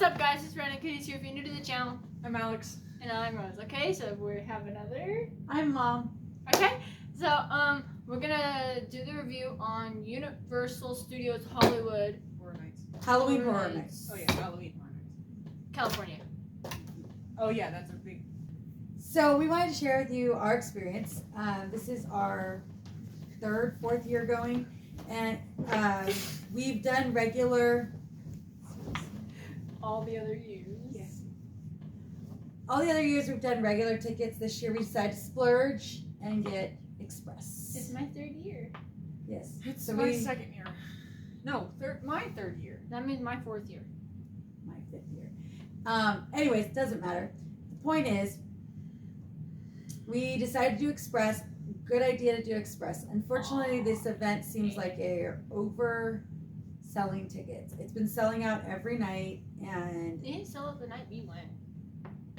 What's up, guys? It's Random Kitties here. If you're new to the channel, I'm Alex. and I'm Rose. Okay, so we have another. I'm Mom. Okay, so we're gonna do the review on Universal Studios Hollywood Horror Nights. Halloween Horror Nights. Oh yeah, Halloween Horror Nights. California. Oh yeah, that's a big. So we wanted to share with you our experience. This is our fourth year going, and we've done regular. All the other years. Yes. All the other years we've done regular tickets. This year we decided to splurge and get express. It's my third year. Yes. It's So my second year. No, my third year. That means my fourth year. My fifth year. Anyways, it doesn't matter. The point is, we decided to do express. Good idea to do express. Unfortunately, this event seems like a overselling tickets. It's been selling out every night, and They didn't sell it the night we went.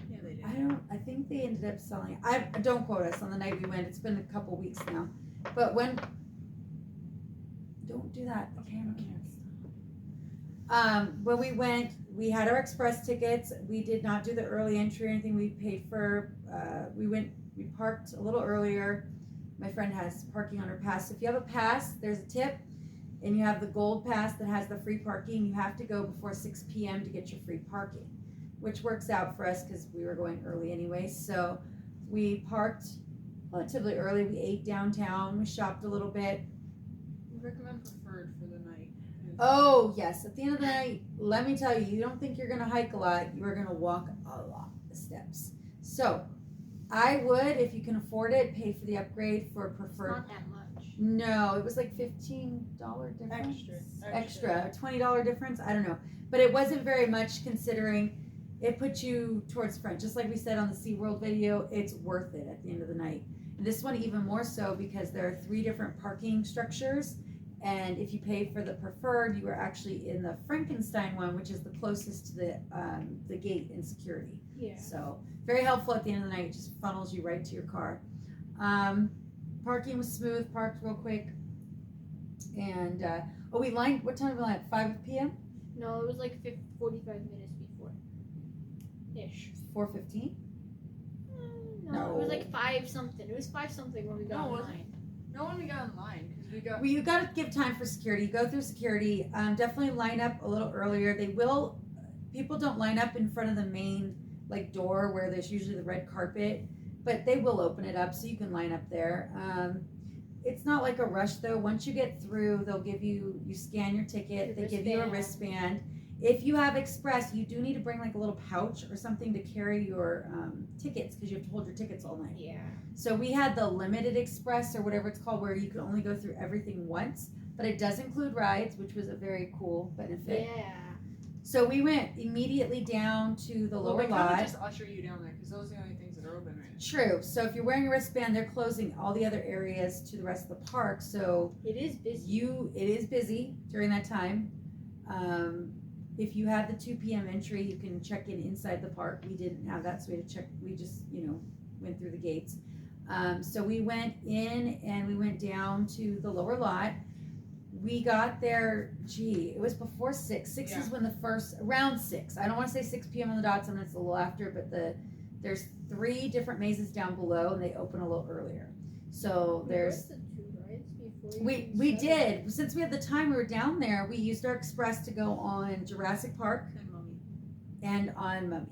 Yeah, they did. I think they ended up selling. Don't quote us on the night we went. It's been a couple weeks now, but don't do that. The camera can't. When we went, we had our express tickets. We did not do the early entry or anything. We paid for. We parked a little earlier. My friend has parking on her pass. If you have a pass, there's a tip, and you have the gold pass that has the free parking. You have to go before 6 p.m. to get your free parking, which works out for us because we were going early anyway. So we parked relatively early. We ate downtown. We shopped a little bit. We recommend preferred for the night. Oh, yes. At the end of the night, let me tell you, you don't think you're going to hike a lot. You are going to walk a lot of steps. So I would, if you can afford it, pay for the upgrade for It's preferred. not that much. No, it was like $15 difference. Extra. $20 difference. I don't know. But it wasn't very much considering it put you towards front. Just like we said on the SeaWorld video, it's worth it at the end of the night. And this one even more so because there are 3 different parking structures. And if you pay for the preferred, you are actually in the Frankenstein one, which is the closest to the gate in security. Yeah. So very helpful at the end of the night. It just funnels you right to your car. Parking was smooth. Parked real quick. And we lined. What time did we line? 5 p.m. No, it was like 45 minutes before. Ish. 4:15. No, it was like 5 something. It was 5 something when we got No, it online. No, when we got in line because we got. Well, you got to give time for security. You go through security. Definitely line up a little earlier. They will. People don't line up in front of the main door where there's usually the red carpet, but they will open it up so you can line up there. It's not like a rush though. Once you get through, they'll give you scan your ticket. They give you a wristband. If you have express, you do need to bring like a little pouch or something to carry your tickets because you have to hold your tickets all night. Yeah. So we had the limited express or whatever it's called where you can only go through everything once, but it does include rides, which was a very cool benefit. Yeah. So we went immediately down to the lower They lot. just usher you down there because those are the only things that are open right now. True. So if you're wearing a wristband, they're closing all the other areas to the rest of the park. So It is busy. it is busy during that time. If you have the 2 p.m. entry, you can check in inside the park. We didn't have that, so we had to check. We just went through the gates. So we went in and we went down to the lower lot. We got there, it was before 6. 6 is when around 6. I don't want to say 6 p.m. on the dot, sometimes it's a little after, but there's 3 different mazes down below and they open a little earlier. So there's, the 2 rides before you we did, since we had the time we were down there, we used our express to go on Jurassic Park And Mummy. and on Mummy.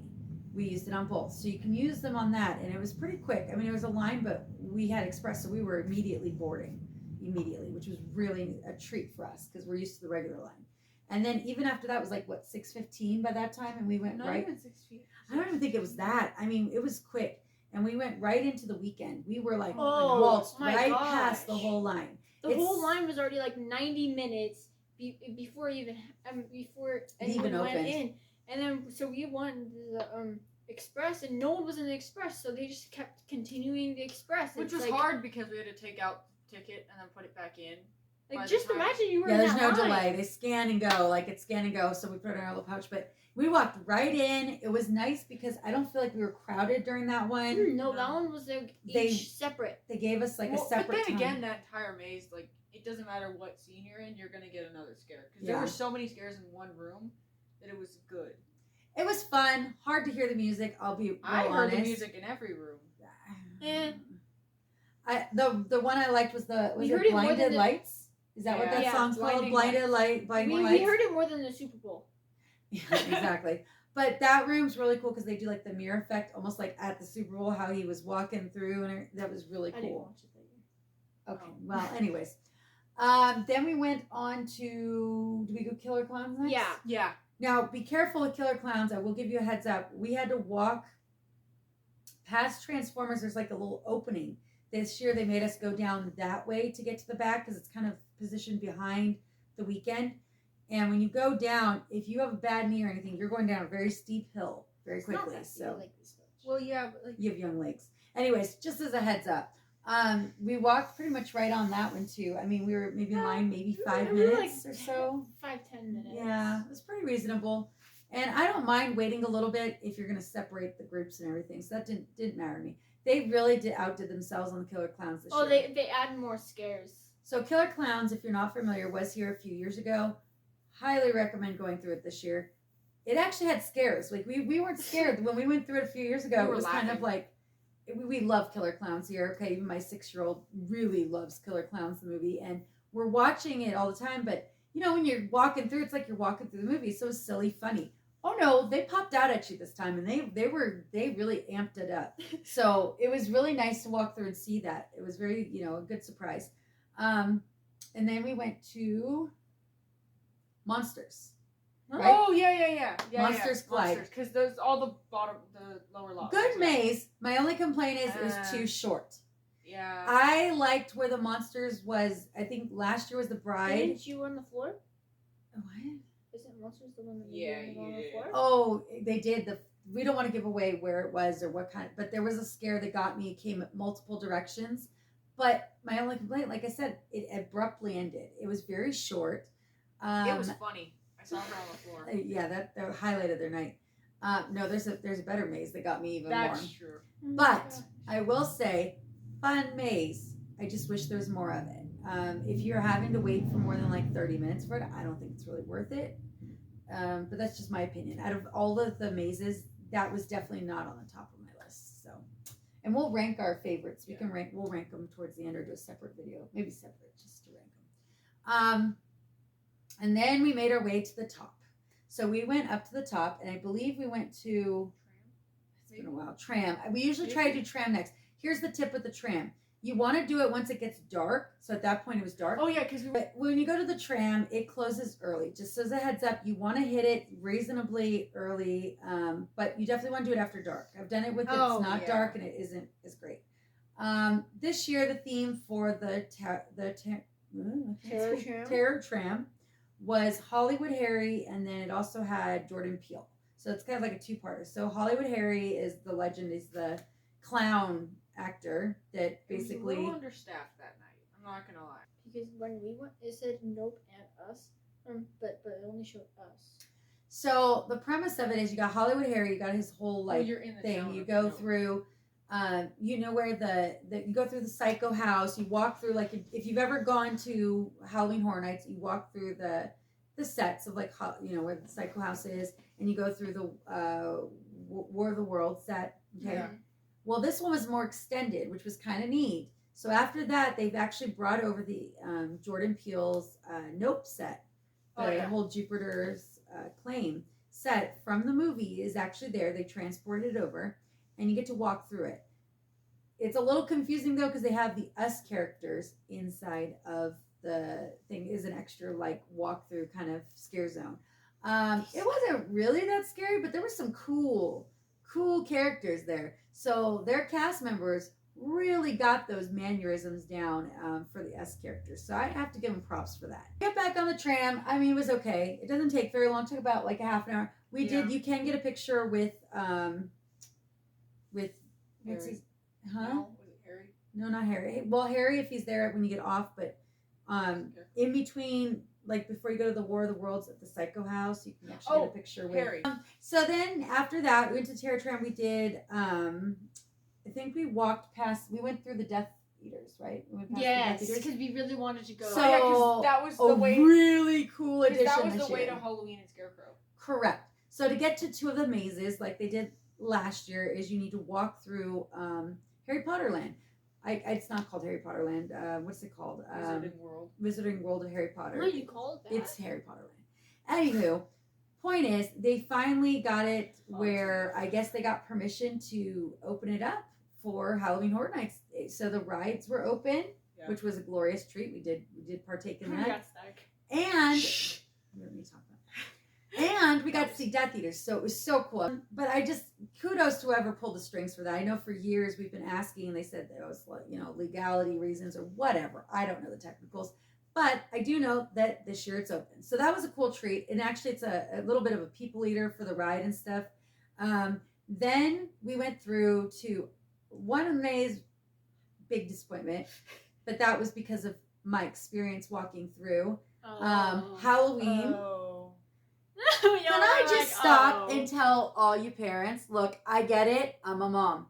We used it on both. So you can use them on that, and it was pretty quick. I mean, it was a line, but we had express, so we were immediately boarding. Which was really a treat for us because we're used to the regular line. And then even after that was like 6:15 by that time, and we went Not right. even 6 feet. I don't even think it was that. I mean, it was quick, and we went right into the weekend. We were like Oh, waltzed my right gosh. past the whole line. The whole line was already like 90 minutes before even before anyone even went opened. in. And then so we won the express, and no one was in the express, so they just kept continuing the express. Which It's was like, hard because we had to take out the ticket and then put it back in. by Like the just time- imagine you were Yeah, in there's that no line. delay. They scan and go, like it's scan and go. So we put it in our little pouch, but we walked right in. It was nice because I don't feel like we were crowded during that one. No, that one was like They- each separate. They gave us like a But separate then time. again, that entire maze, like, it doesn't matter what scene you're in, you're gonna get another scare because there Yeah. were so many scares in one room that it was good. fun. Hard to hear the music. I'll be real I heard honest. the music in every room. Eh. The one I liked was We heard it more Blinded than the- Lights. Is that what that Yeah, song's called? Blinding we Lights. heard it more than the Super Bowl. Yeah, exactly. But that room's really cool because they do like the mirror effect, almost like at the Super Bowl, how he was walking through, and that was really I didn't cool. watch it that year. Okay, well, anyways, then we went on to. Do we go Killer Clowns next? Yeah. Yeah. Now, be careful with Killer Clowns. I will give you a heads up. We had to walk past Transformers. There's like a little opening. This year, they made us go down that way to get to the back because it's kind of positioned behind the weekend. And when you go down, if you have a bad knee or anything, you're going down a very steep hill very quickly. So like this much. Well, yeah, but like you have young legs. Anyways, just as a heads up, we walked pretty much right on that one too. I mean, we were maybe in line maybe 5 we were minutes or so. 5-10 minutes. Yeah, it was pretty reasonable. And I don't mind waiting a little bit if you're going to separate the groups and everything. So that didn't matter to me. They really outdid themselves on the Killer Clowns this year. Oh, they added more scares. So Killer Clowns, if you're not familiar, was here a few years ago. Highly recommend going through it this year. It actually had scares. Like we weren't scared when we went through it a few years ago. We It was were kind of laughing. like we love Killer Clowns here. Okay, even my 6-year-old really loves Killer Clowns the movie, and we're watching it all the time. But you know, when you're walking through, it's like you're walking through the movie. So it's silly, funny. Oh no, they popped out at you this time, and they really amped it up. So it was really nice to walk through and see that. It was very a good surprise. And then we went to Monsters. Right? Oh yeah. Monsters Glide. Because there's all the lower levels. Good yeah. maze. My only complaint is it was too short. Yeah. I liked where the Monsters was. I think last year was the Bride. Didn't you on the floor? What? Isn't Monsters the one that Yeah, you you on the did. floor? Oh, they did. We don't want to give away where it was or what kind, but there was a scare that got me. It came at multiple directions. But my only complaint, like I said, it abruptly ended. It was very short. It was funny. I saw her on the floor. Yeah, that highlighted their night. No, there's a better maze that got me even That's more. true. But I will say, fun maze. I just wish there was more of it. If you're having to wait for more than like 30 minutes for it, I don't think it's really worth it. But that's just my opinion. Out of all of the mazes, that was definitely not on the top of my list. So, and we'll rank our favorites. We'll rank them towards the end or do a separate video, maybe separate, just to rank them. And then we made our way to the top. So we went up to the top, and I believe we went to. It's been a while. Tram. We usually try to do tram next. Here's the tip with the tram. You want to do it once it gets dark. So at that point it was dark. Oh yeah, because But when you go to the tram, it closes early. Just as a heads up, you want to hit it reasonably early, but you definitely want to do it after dark. I've done it with it's not dark and it isn't as great. This year, the theme for the Terror Tram was Hollywood Harry, and then it also had Jordan Peele. So it's kind of like a two-parter. So Hollywood Harry is the legend, is the clown actor that basically. It was a little understaffed that night. I'm not gonna lie. Because when we went, it said nope and us, but it only showed us. So the premise of it is you got Hollywood Harry, you got his whole like you're in the thing. town You of go Nope. through, you know where the you go through the Psycho House. You walk through like if you've ever gone to Halloween Horror Nights, you walk through the sets of like where the Psycho House is, and you go through the War of the Worlds set. Okay. Yeah. Well, this one was more extended, which was kind of neat. So after that, they've actually brought over the Jordan Peele's Nope set. The whole Jupiter's Claim set from the movie is actually there. They transported it over, and you get to walk through it. It's a little confusing, though, because they have the Us characters inside of the thing. Is an extra, like, walk-through kind of scare zone. It wasn't really that scary, but there were some cool characters there. So their cast members really got those mannerisms down for the S characters. So I have to give them props for that. Get back on the tram. I mean, it was okay. It doesn't take very long. It took about like a half an hour. You can get a picture with what's Harry. his, huh? No, was it Harry? No, not Harry. Well, Harry if he's there when you get off, but in between, like before you go to the War of the Worlds at the Psycho House, you can actually get a picture with Harry. So then after that, we went to Terror Tram. We did, I think we walked past, we went through the Death Eaters, right? We went past Yes, the Death Eaters. because we really wanted to go. So, yeah, 'cause that was the way. really cool 'Cause addition that was this the way year. to Halloween and Scarecrow. Correct. So to get to 2 of the mazes, like they did last year, is you need to walk through Harry Potter Land. It's not called Harry Potter Land. What's it called? Wizarding World. Wizarding World of Harry Potter. What do you call it that? It's Harry Potter Land. Anywho, point is, they finally got it where I guess they got permission to open it up for Halloween Horror Nights. So the rides were open, which was a glorious treat. We did partake in that. got stuck. And let me talk about. And we got to see Death Eaters, so it was so cool. But I just kudos to whoever pulled the strings for that. I know for years we've been asking, and they said there was legality reasons or whatever. I don't know the technicals, but I do know that this year it's open. So that was a cool treat, and actually it's a little bit of a people eater for the ride and stuff. Then we went through to one of May's big disappointment, but that was because of my experience walking through Halloween. Can I just stop and tell all you parents, look, I get it. I'm a mom.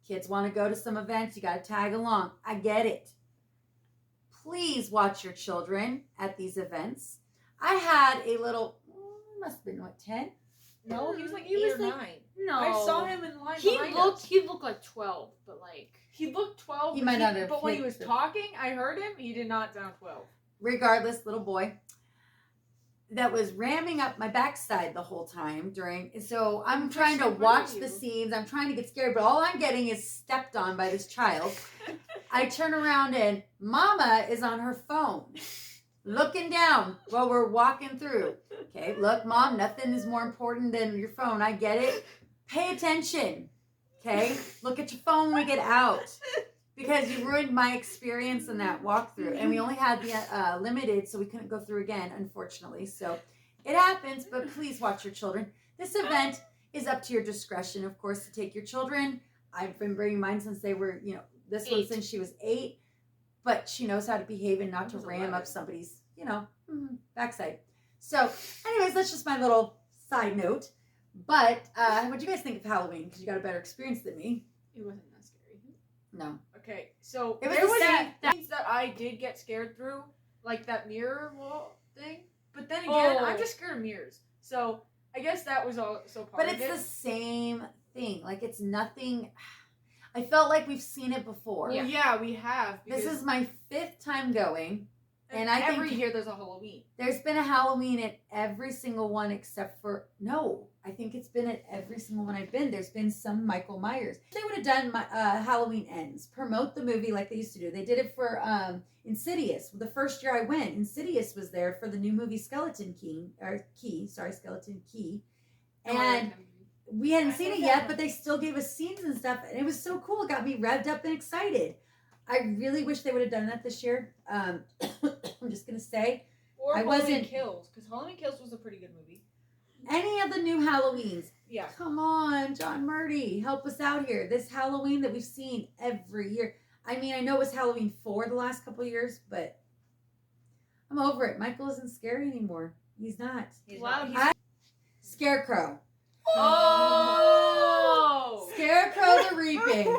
Kids want to go to some events. You got to tag along. I get it. Please watch your children at these events. I had a little, must have been, 10? No, he was like He 8 was or like- 9. No. I saw him in line He behind looked. us. He looked like 12, but like. He looked 12. He but might not have But when he hit was the- talking, I heard him. He did not sound 12. Regardless, little boy that was ramming up my backside the whole time so I'm trying to watch the scenes. I'm trying to get scared, but all I'm getting is stepped on by this child. I turn around and Mama is on her phone looking down while we're walking through. Okay, look, Mom, nothing is more important than your phone. I get it. Pay attention. Okay, look at your phone when we get out. Because you ruined my experience in that walkthrough. And we only had the limited, so we couldn't go through again, unfortunately. So it happens, but please watch your children. This event is up to your discretion, of course, to take your children. I've been bringing mine since they were, this one 8. since she was 8. But she knows how to behave and not to ram 11. up somebody's, backside. So anyways, that's just my little side note. But what do you guys think of Halloween? Because you got a better experience than me. It wasn't that scary. No. Okay, so It was there the was same- things that I did get scared through, like that mirror wall thing. But then again, I'm just scared of mirrors. So I guess that was also part But of it's it. the same thing. Like, it's nothing. I felt like we've seen it before. Well, yeah, we have. This is my 5th time going. And I every think year there's a Halloween. there's been a Halloween at every single one except for, no, I think it's been at every single one I've been. There's been some Michael Myers. They would have done Halloween Ends, promote the movie like they used to do. They did it for Insidious. The first year I went, Insidious was there for the new movie Skeleton Key. And we hadn't seen it yet, but they still gave us scenes and stuff. And it was so cool. It got me revved up and excited. I really wish they would have done that this year. I'm just going to say. Or I Halloween wasn't- Kills, because Halloween Kills was a pretty good movie. Any of the new Halloweens. Yeah. Come on, John Murdy. Help us out here. This Halloween that we've seen every year. I mean, I know it was Halloween 4 the last couple of years, but I'm over it. Michael isn't scary anymore. He's not. Wow. Scarecrow. Oh! Scarecrow the Reaping.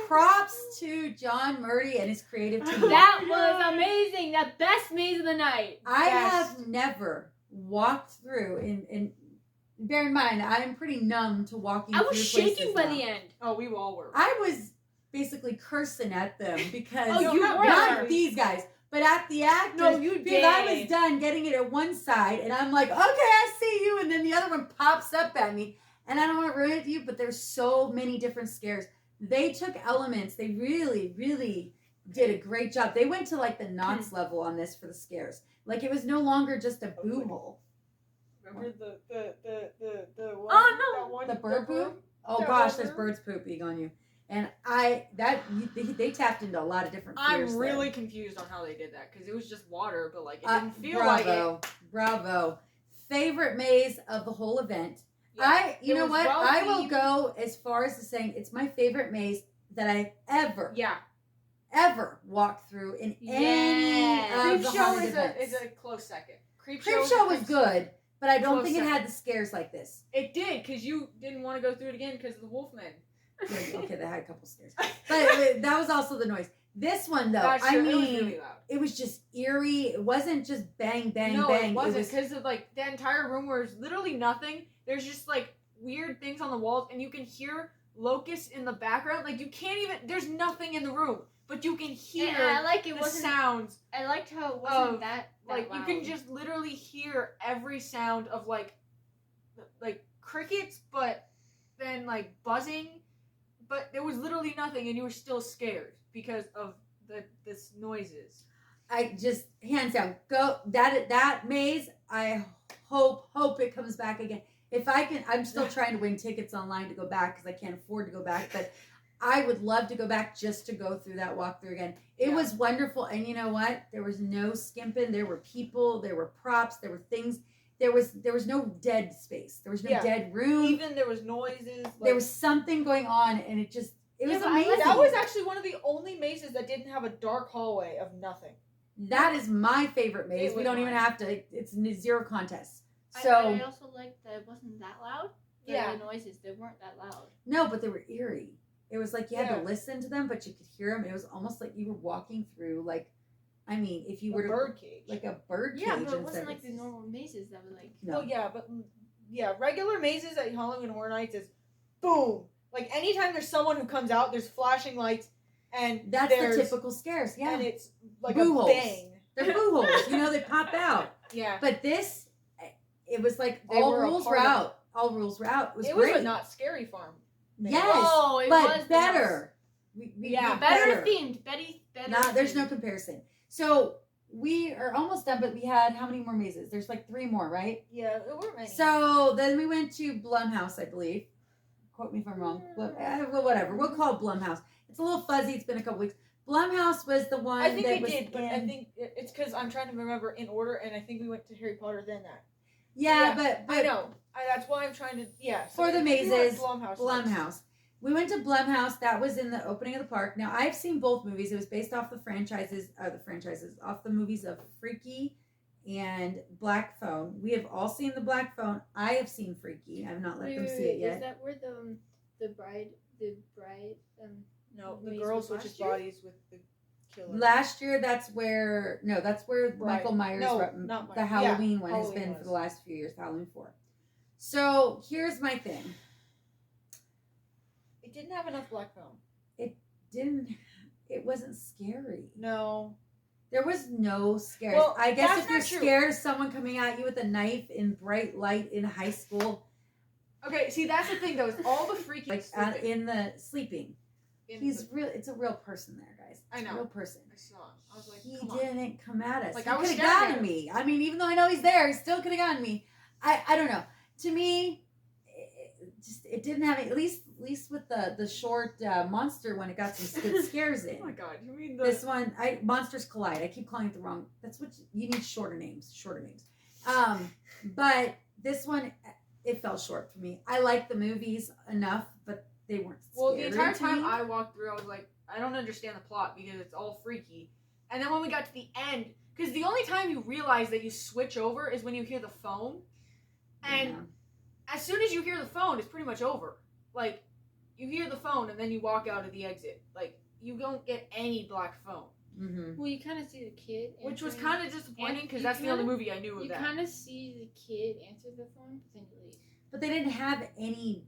Props to John Murdy and his creative team. That was amazing. The best maze of the night. I Yes. have never walked through, and bear in mind, I'm pretty numb to walking I through was places shaking by now. the end. Oh, we all were. I was basically cursing at them because Oh, you were. not these guys, but at the actors. No, you because I was did. done getting it at one side, and I'm like, okay, I see you, and then the other one pops up at me, and I don't want to ruin it to you, but there's so many different scares. They took elements. They really, really did a great job. They went to like the Knots level on this for the scares. Like, it was no longer just a boo hole. Remember the one? Oh, no. That one, The bird poop? Oh That gosh, one there's room? birds pooping on you. And they tapped into a lot of different fears. I'm there. really confused on how they did that, because it was just water, but like it didn't feel like it. Bravo. Favorite maze of the whole event. Yeah, You it know was what? well I will themed. go as far as to saying it's my favorite maze that I've Yeah, ever walked through in any Yes. of Creep the Show haunted is events. a close second. Creep Show was good, but I don't Close think it second. had the scares like this. It did, because you didn't want to go through it again because of the Wolfman. Okay, they had a couple scares. But that was also the noise. This one though, That's I true. mean, It was really loud. it was just eerie. It wasn't just bang, bang, No, bang. it wasn't, because of like the entire room where there's literally nothing. There's just like weird things on the walls, and you can hear locusts in the background. Like you can't even. There's nothing in the room, but you can hear And I like it the wasn't. sounds. I liked how it wasn't of, that Like loud. you can just literally hear every sound of like crickets, but then like buzzing. But there was literally nothing, and you were still scared because of this noises. I just hands down go that maze. I hope it comes back again. If I can, I'm still trying to win tickets online to go back because I can't afford to go back. But I would love to go back just to go through that walkthrough again. It was wonderful, and you know what? There was no skimping. There were people. There were props. There were things. There was no dead space. There was no dead room. Even there was noises. Like, there was something going on, and it was amazing. That was actually one of the only mazes that didn't have a dark hallway of nothing. That is my favorite maze. It We was don't even mine. have to. It's zero contest. So I also liked that it wasn't that loud. Yeah. The noises, they weren't that loud. no, but they were eerie. It was like you had Yeah. to listen to them, but you could hear them. It was almost like you were walking through, like, I mean, if you A were to, bird cage. like a bird Yeah, cage. but it instead wasn't of- like the normal mazes that were like. No. Well, yeah, but regular mazes at Halloween Horror Nights is boom. Like anytime there's someone who comes out, there's flashing lights, and That's there's, the typical scares. Yeah, and it's like Boo a holes. bang. they're boo holes. You know, they pop out. Yeah, But this, it was like They all were a rules part were of out. All rules were out. It was it great. was a not scary farm. maze. Yes, Oh, it but was better. Yeah, better themed. Better. Not, there's no themed. comparison. So we are almost done, but we had how many more mazes? There's like 3 more, right? Yeah, there were many. So then we went to Blumhouse, I believe. Quote me if I'm wrong. Well, whatever. We'll call it Blumhouse. It's a little fuzzy. It's been a couple weeks. Blumhouse was the one I think that we was did, but I in- think it's because I'm trying to remember in order, and I think we went to Harry Potter then that. Yeah, I but know. That's why I'm trying to. Yeah. For the I think we went mazes, Blumhouse. Blumhouse. We went to Blumhouse. That was in the opening of the park. Now I've seen both movies. It was based off the off the movies of Freaky and Black Phone. We have all seen the Black Phone. I have seen Freaky. I've not let them see it Is yet. that where the bride No, the maze girl was switches last year? bodies with the killer. Last year, that's where Right. Michael Myers, No, the not Myers. Halloween one has Halloween been was. for the last few years, Halloween 4. So here's my thing. It didn't have enough black film. It wasn't scary. No. There was no scares. Well, I guess that's if you're not true. scared of someone coming at you with a knife in bright light in high school, Okay, see that's the thing though. Is all the freaky like in the sleeping, he's real. It's a real person there, guys. I It's know. a real person. I saw him. I was like, He come on. didn't come at us. Like, He I was could have staring at gotten him. me. I mean, even though I know he's there, he still could have gotten me. I don't know. To me, it didn't have at least with the short monster one. It got some good scares in. Oh my god, you mean the This one, Monsters Collide. I keep calling it the wrong. That's what you need. Shorter names. But this one, it fell short for me. I like the movies enough, but they weren't. Well, the scary entire to time me. I walked through, I was like, I don't understand the plot because it's all freaky. And then when we got to the end, because the only time you realize that you switch over is when you hear the phone. And Yeah. as soon as you hear the phone, it's pretty much over. Like, you hear the phone and then you walk out of the exit. Like, you don't get any black phone. Mm-hmm. Well, you kind of see the kid, Which was answering- kind of disappointing because you that's the only kinda- movie I knew of You that. kind of see the kid answer the phone, but then you leave. But they didn't have any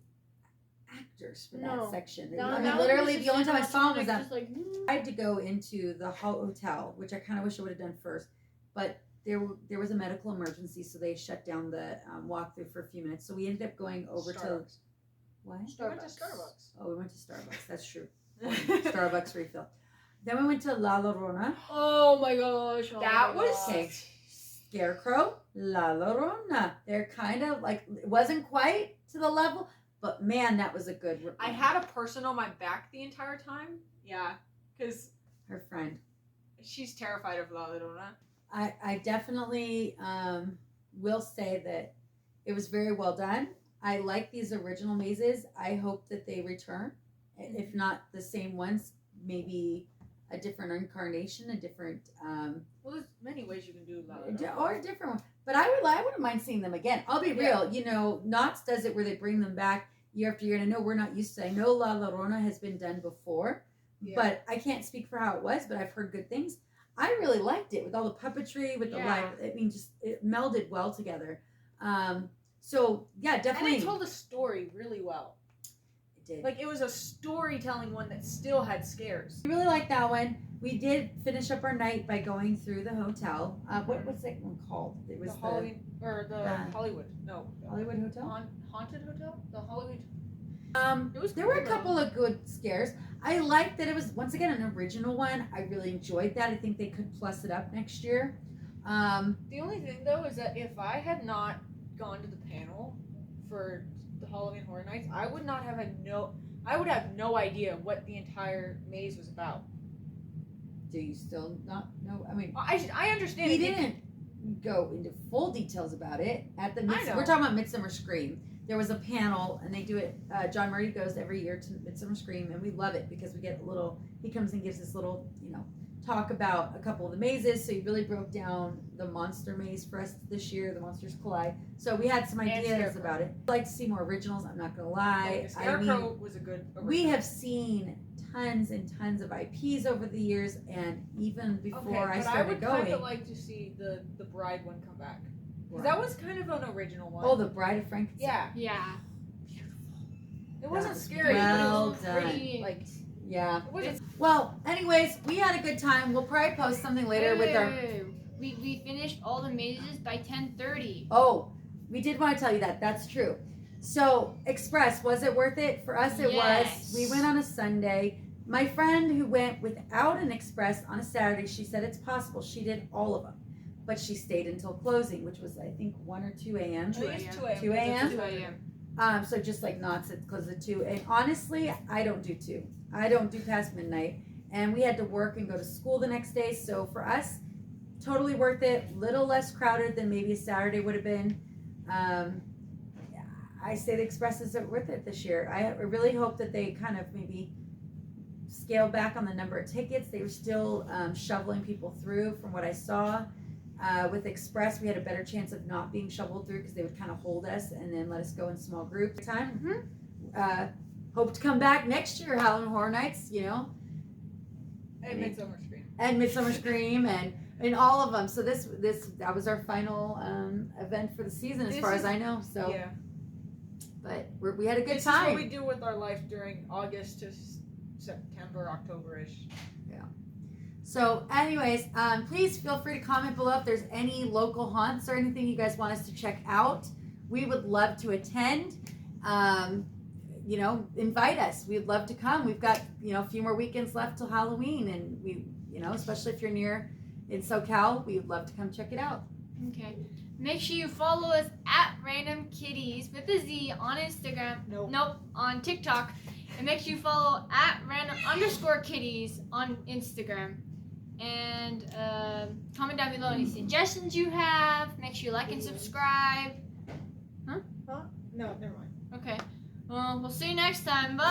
actors for that No. section. No, I that mean, one literally, was the only just time I saw him was that just like, I had to go into the hotel, which I kind of wish I would have done first, but there was a medical emergency, so they shut down the walkthrough for a few minutes. So we ended up going over to Starbucks. what? We went to Starbucks. Oh, we went to Starbucks. That's true. Starbucks refill. Then we went to La Llorona. oh my gosh, That was Okay. Scarecrow, La Llorona. They're kind of like, it wasn't quite to the level, but man, that was a good one. I had a person on my back the entire time. Yeah, because her friend. she's terrified of La Llorona. I definitely will say that it was very well done. I like these original mazes. I hope that they return. If not the same ones, maybe a different incarnation, a different Well, there's many ways you can do La or Llorona. a different one. But I wouldn't mind seeing them again. I'll be real. You know, Knott's does it where they bring them back year after year. And I know we're not used to it. I know La Llorona has been done before, but I can't speak for how it was, but I've heard good things. I really liked it with all the puppetry, with the live. I mean, just it melded well together. So yeah, definitely. And it told a story really well. It did. Like it was a storytelling one that still had scares. We really liked that one. We did finish up our night by going through the hotel. What was that one called? It was The Halloween or the Hollywood. No. Hollywood Hotel. Haunted Hotel. The Hollywood. There were a couple of good scares. I liked that it was once again an original one. I really enjoyed that. I think they could plus it up next year. The only thing though is that if I had not gone to the panel for the Halloween Horror Nights, I would have no idea what the entire maze was about. Do you still not know? I mean, I understand. We didn't go into full details about it at the. I know. We're talking about Midsummer Scream. There was a panel, and they do it. John Murdy goes every year to Midsummer Scream, and we love it because we get a little. He comes and gives this little, talk about a couple of the mazes. So he really broke down the monster maze for us this year. The Monsters Collide. So we had some ideas about it. I'd like to see more originals. I'm not gonna lie. Yeah, Scarecrow was a good. Original. We have seen tons and tons of IPs over the years, and even before I started going. I would kind of like to see the Bride one come back. Because that was kind of an original one. Oh, the Bride of Frankenstein. Yeah. Yeah. It wasn't scary, well but it was pretty, like... Yeah. It wasn't... Well, anyways, we had a good time. We'll probably post something later with our... We finished all the mazes by 10:30. Oh, we did want to tell you that. That's true. So, Express, was it worth it? For us, it was. We went on a Sunday. My friend who went without an Express on a Saturday, she said it's possible. She did all of them. But she stayed until closing, which was, I think, 1 or 2 a.m. 2 a.m. 2 a.m.? 2 a.m. So just like Knott's, it closes at 2. And honestly, I don't do 2. I don't do past midnight. And we had to work and go to school the next day. So for us, totally worth it. Little less crowded than maybe a Saturday would have been. I say the Expresses are worth it this year. I really hope that they kind of maybe scale back on the number of tickets. They were still shoveling people through from what I saw. With Express, we had a better chance of not being shoveled through because they would kind of hold us and then let us go in small group time. Hope to come back next year, Halloween Horror Nights, And Midsummer Scream. And Midsummer Scream and all of them. So that was our final event for the season as far as I know. So, yeah. But we had a good This time. is what we do with our life during August to September, October-ish. So anyways, please feel free to comment below if there's any local haunts or anything you guys want us to check out. We would love to attend. Invite us. We'd love to come. We've got, a few more weekends left till Halloween, and we, especially if you're near in SoCal, we would love to come check it out. Okay. Make sure you follow us at Random Kitties with a Z on Instagram. Nope, on TikTok. And make sure you follow at random_kitties on Instagram. And comment down below any suggestions you have. Make sure you like and subscribe. Huh? No, never mind. Okay. Well, we'll see you next time. Bye.